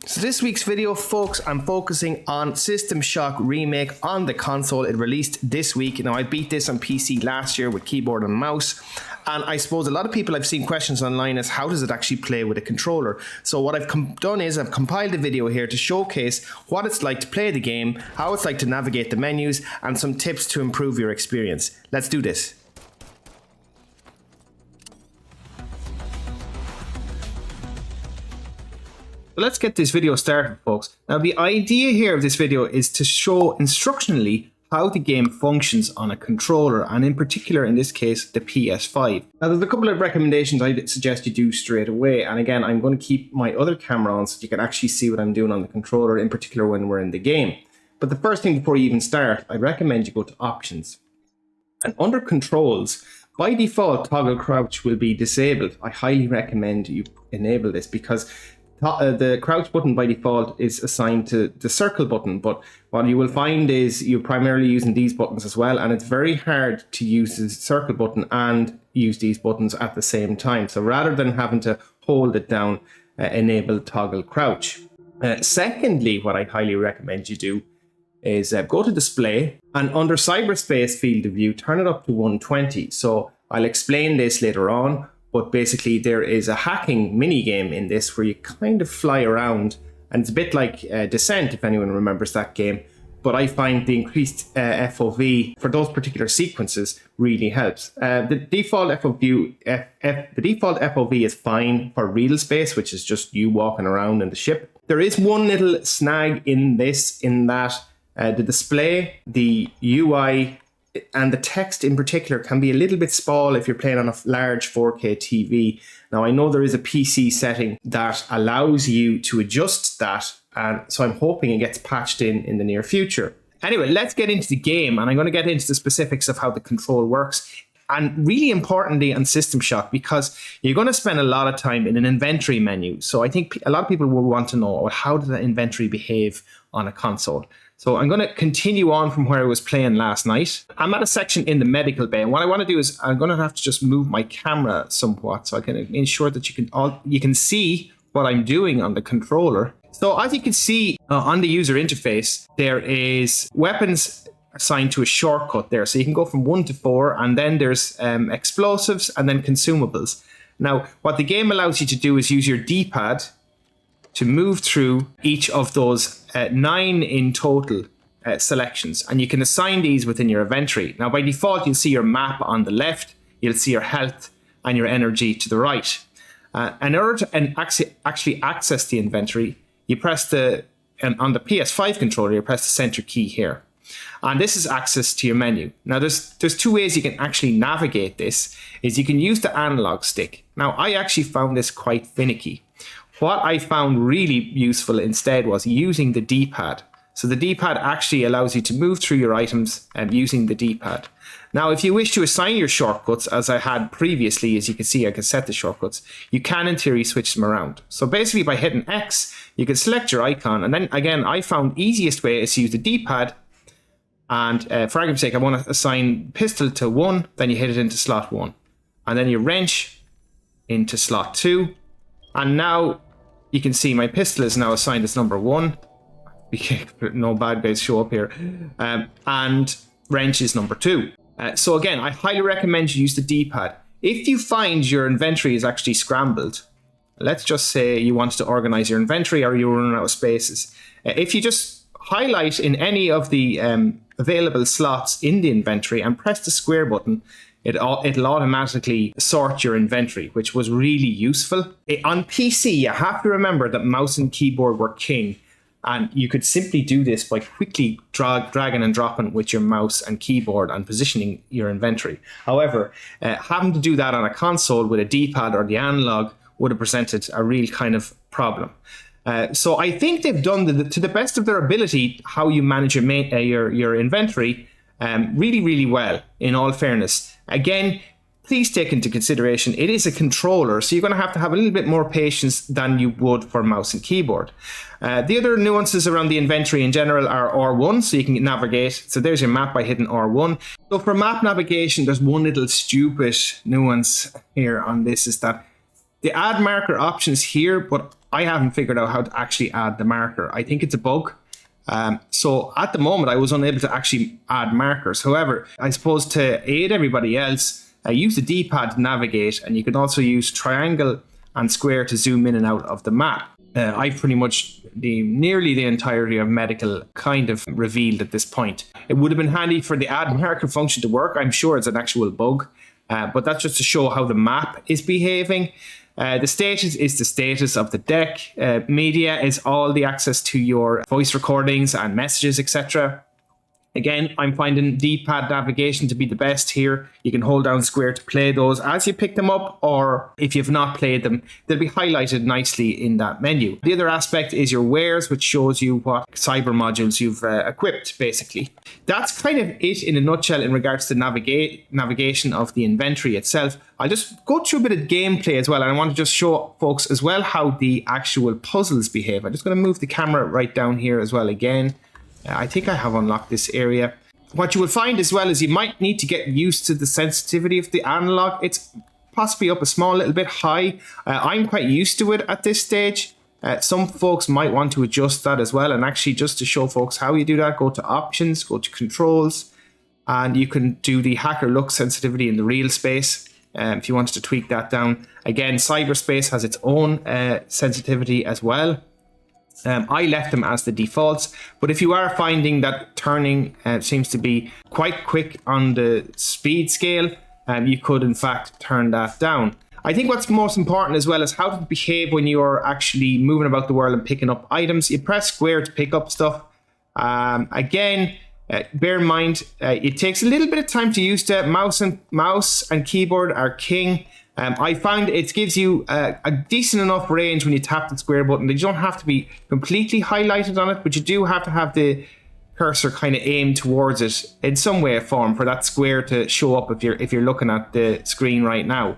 So this week's video, folks, I'm focusing on System Shock Remake on the console. It released this week. Now, I beat this on PC last year with keyboard and mouse. And I suppose a lot of people, I've seen questions online as how does it actually play with a controller? So what I've done is I've compiled a video here to showcase what it's like to play the game, how it's like to navigate the menus, and some tips to improve your experience. Let's do this. Let's get this video started, folks. Now, the idea here of this video is to show instructionally how the game functions on a controller, and in particular, in this case, the PS5. Now, there's a couple of recommendations I suggest you do straight away. And again, I'm going to keep my other camera on so you can actually see what I'm doing on the controller, in particular when we're in the game. But the first thing before you even start, I recommend you go to Options. And under Controls, by default, toggle crouch will be disabled. I highly recommend you enable this because the crouch button by default is assigned to the circle button, but what you will find is you're primarily using these buttons as well, and it's very hard to use the circle button and use these buttons at the same time. So rather than having to hold it down, enable toggle crouch. Secondly, what I highly recommend you do is go to Display, and under Cyberspace field of view, turn it up to 120. So I'll explain this later on. But basically, there is a hacking mini game in this where you kind of fly around, and it's a bit like Descent, if anyone remembers that game. But I find the increased FOV for those particular sequences really helps. The default FOV is fine for real space, which is just you walking around in the ship. There is one little snag in this, in that the display, the UI, and the text in particular can be a little bit small if you're playing on a large 4K TV. Now, I know there is a PC setting that allows you to adjust that, and so I'm hoping it gets patched in the near future. Anyway, let's get into the game, and I'm going to get into the specifics of how the control works, and really importantly on System Shock, because you're going to spend a lot of time in an inventory menu. So I think a lot of people will want to know, how does the inventory behave on a console? So I'm going to continue on from where I was playing last night. I'm at a section in the medical bay, and what I want to do is I'm going to have to just move my camera somewhat so I can ensure that you can see what I'm doing on the controller. So as you can see on the user interface, there is weapons assigned to a shortcut there. So you can go from 1 to 4, and then there's explosives and then consumables. Now, what the game allows you to do is use your D-pad to move through each of those 9 in total selections. And you can assign these within your inventory. Now, by default, you'll see your map on the left, you'll see your health and your energy to the right. In order to actually access the inventory, you press on the PS5 controller, you press the center key here. And this is access to your menu. Now, there's 2 ways you can actually navigate this. Is you can use the analog stick. Now, I actually found this quite finicky. What I found really useful instead was using the D-pad. So the D-pad actually allows you to move through your items using the D-pad. Now, if you wish to assign your shortcuts, as I had previously, as you can see, I can set the shortcuts, you can in theory switch them around. So basically by hitting X, you can select your icon. And then again, I found easiest way is to use the D-pad. And for argument's sake, I want to assign pistol to 1, then you hit it into slot 1. And then your wrench into slot 2. And now you can see my pistol is now assigned as number 1. No bad guys show up here. And wrench is number 2. So again, I highly recommend you use the D-pad. If you find your inventory is actually scrambled, let's just say you want to organize your inventory or you're running out of spaces. If you just highlight in any of the available slots in the inventory and press the square button, it'll automatically sort your inventory, which was really useful. On PC, you have to remember that mouse and keyboard were king, and you could simply do this by quickly dragging and dropping with your mouse and keyboard and positioning your inventory. However, having to do that on a console with a D-pad or the analog would have presented a real kind of problem. So I think they've done to the best of their ability how you manage your inventory really, really well, in all fairness. Again, please take into consideration, it is a controller, so you're going to have a little bit more patience than you would for mouse and keyboard. The other nuances around the inventory in general are R1, so you can navigate. So there's your map by hitting R1. So for map navigation, there's one little stupid nuance here on this, is that the add marker options here, but I haven't figured out how to actually add the marker. I think it's a bug. So at the moment, I was unable to actually add markers. However, I suppose to aid everybody else, use the D-pad to navigate, and you can also use triangle and square to zoom in and out of the map. I've pretty much nearly the entirety of medical kind of revealed at this point. It would have been handy for the add marker function to work. I'm sure it's an actual bug, but that's just to show how the map is behaving. The status is the status of the deck. Media is all the access to your voice recordings and messages, etc. Again, I'm finding D-pad navigation to be the best here. You can hold down square to play those as you pick them up, or if you've not played them, they'll be highlighted nicely in that menu. The other aspect is your wares, which shows you what cyber modules you've equipped, basically. That's kind of it in a nutshell in regards to navigation of the inventory itself. I'll just go through a bit of gameplay as well, and I want to just show folks as well how the actual puzzles behave. I'm just going to move the camera right down here as well again. I think I have unlocked this area. What you will find as well is you might need to get used to the sensitivity of the analog. It's possibly up a small little bit high. I'm quite used to it at this stage. Some folks might want to adjust that as well. And actually, just to show folks how you do that, go to options, go to controls, and you can do the hacker look sensitivity in the real space. If you wanted to tweak that down. Again, Cyberspace has its own sensitivity as well. I left them as the defaults, but if you are finding that turning seems to be quite quick on the speed scale, you could in fact turn that down. I think what's most important as well is how to behave when you're actually moving about the world and picking up items. You press square to pick up stuff. Again, bear in mind, it takes a little bit of time to use to mouse and keyboard are king. I found it gives you a decent enough range when you tap the square button. You don't have to be completely highlighted on it, but you do have to have the cursor kind of aimed towards it in some way or form for that square to show up if you're looking at the screen right now.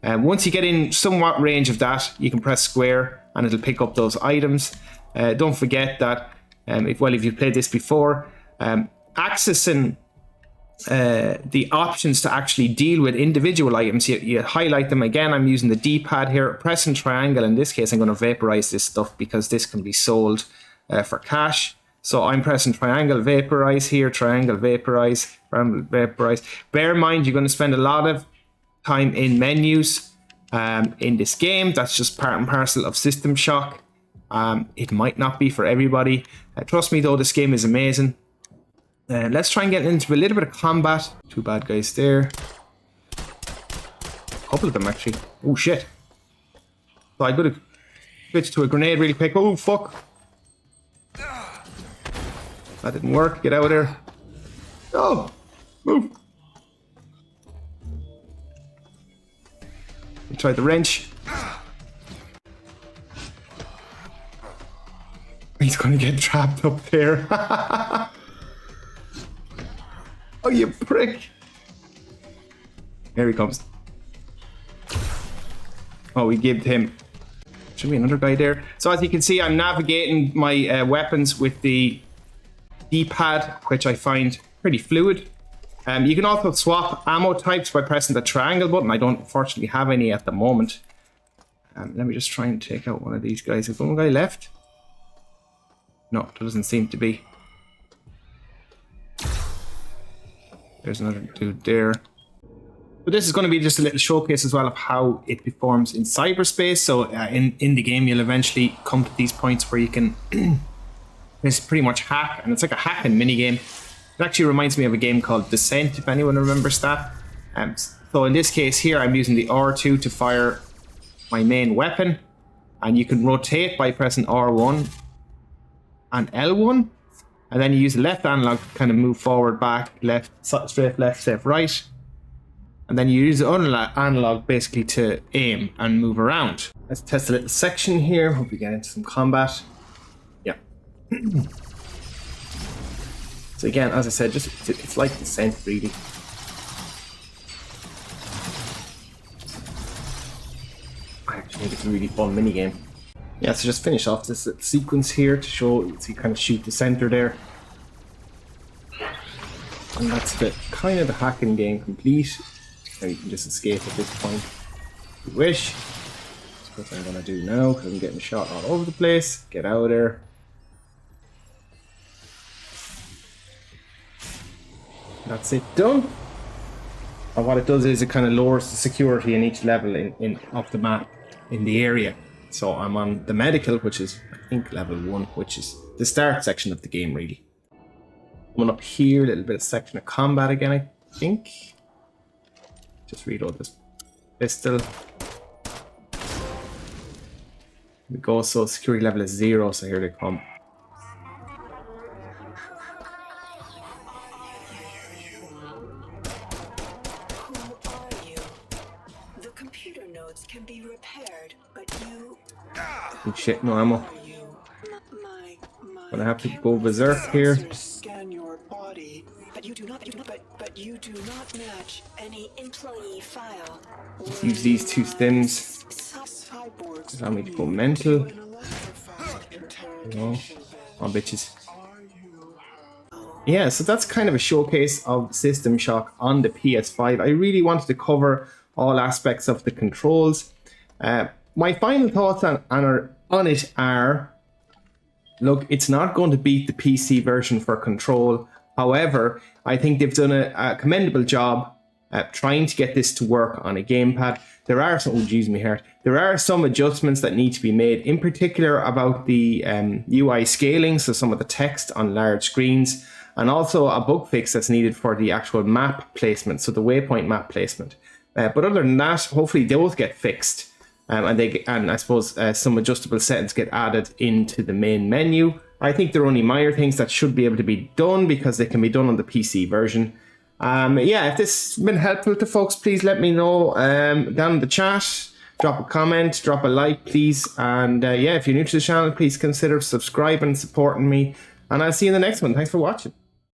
Once you get in somewhat range of that, you can press square and it'll pick up those items. Don't forget that if you've played this before, accessing the options to actually deal with individual items, you highlight them. Again, I'm using the D-pad here, pressing triangle. In this case, I'm going to vaporize this stuff because this can be sold for cash. So I'm pressing triangle, vaporize here, triangle, vaporize, triangle, vaporize. Bear in mind, you're going to spend a lot of time in menus in this game. That's just part and parcel of System Shock. It might not be for everybody. Trust me though, this game is amazing. Let's try and get into a little bit of combat. Two bad guys there. A couple of them actually. Oh shit. So I got to switch to a grenade really quick. Oh fuck. That didn't work. Get out of there. Oh, move. Try the wrench. He's gonna get trapped up there. Oh, you prick. Here he comes. Oh, we gave him. Should be another guy there. So as you can see, I'm navigating my weapons with the D-pad, which I find pretty fluid. You can also swap ammo types by pressing the triangle button. I don't unfortunately have any at the moment. Let me just try and take out one of these guys. Is one guy left? No, there doesn't seem to be. There's another dude there. But this is going to be just a little showcase as well of how it performs in cyberspace. So in the game, you'll eventually come to these points where you can it's pretty much hack, and it's like a hacking minigame. It actually reminds me of a game called Descent, if anyone remembers that. So in this case here, I'm using the R2 to fire my main weapon, and you can rotate by pressing R1 and L1. And then you use the left analog to kind of move forward, back, left, straight, left, right. And then you use the other analog basically to aim and move around. Let's test a little section here. Hope we get into some combat. Yeah. So again, as I said, it's like Descent really. I actually think it's a really fun minigame. Yeah, so just finish off this sequence here to show, so you kind of shoot the center there. And that's the kind of the hacking game complete. Now you can just escape at this point if you wish. What I'm gonna do now, because I'm getting shot all over the place. Get out of there. That's it done. And what it does is it kind of lowers the security in each level in of the map in the area. So I'm on the medical, which is I think level 1, which is the start section of the game really. Coming up here, a little bit of section of combat again, I think. Just reload this pistol. We go, so security level is 0, so here they come. Can be repaired, but you... Oh shit, no ammo. Gonna have to go berserk here. Scan your body, but you do not match any employee file. Let's use these 2 stims. Allow me to go mental. No. Oh, bitches. Yeah, so that's kind of a showcase of System Shock on the PS5. I really wanted to cover all aspects of the controls. My final thoughts on it are, look, it's not going to beat the PC version for control. However, I think they've done a commendable job at trying to get this to work on a gamepad. There are some, oh geez, my heart. There are some adjustments that need to be made, in particular about the UI scaling, so some of the text on large screens, and also a bug fix that's needed for the actual map placement, so the waypoint map placement. But other than that, hopefully those get fixed, and I suppose some adjustable settings get added into the main menu. I think they're only minor things that should be able to be done because they can be done on the PC version. Yeah, if this has been helpful to folks, please let me know down in the chat. Drop a comment, drop a like, please. And yeah, if you're new to the channel, please consider subscribing, supporting me. And I'll see you in the next one. Thanks for watching.